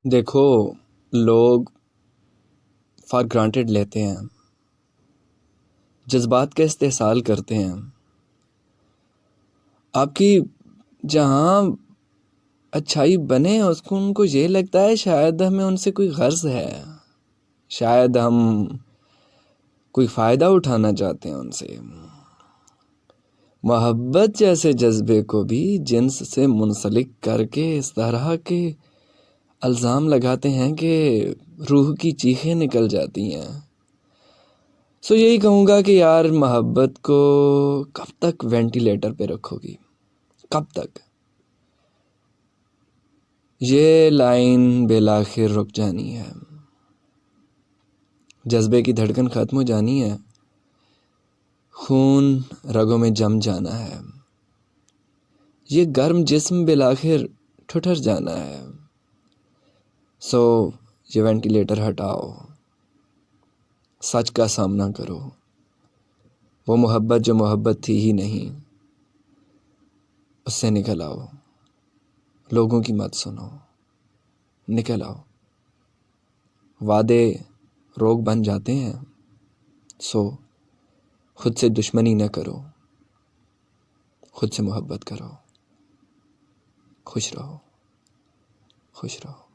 دیکھو، لوگ for granted لیتے ہیں، جذبات کا استحصال کرتے ہیں. آپ کی جہاں اچھائی بنے ان کو یہ لگتا ہے شاید ہمیں ان سے کوئی غرض ہے، شاید ہم کوئی فائدہ اٹھانا چاہتے ہیں ان سے. محبت جیسے جذبے کو بھی جنس سے منسلک کر کے اس طرح کے الزام لگاتے ہیں کہ روح کی چیخیں نکل جاتی ہیں. یہی کہوں گا کہ یار محبت کو کب تک وینٹیلیٹر پہ رکھو گی؟ کب تک؟ یہ لائن بالآخر رک جانی ہے، جذبے کی دھڑکن ختم ہو جانی ہے، خون رگوں میں جم جانا ہے، یہ گرم جسم بالآخر ٹھٹر جانا ہے. یہ وینٹیلیٹر ہٹاؤ، سچ کا سامنا کرو. وہ محبت جو محبت تھی ہی نہیں، اس سے نکل آؤ. لوگوں کی مت سنو، نکل آؤ. وعدے روگ بن جاتے ہیں، خود سے دشمنی نہ کرو، خود سے محبت کرو. خوش رہو، خوش رہو.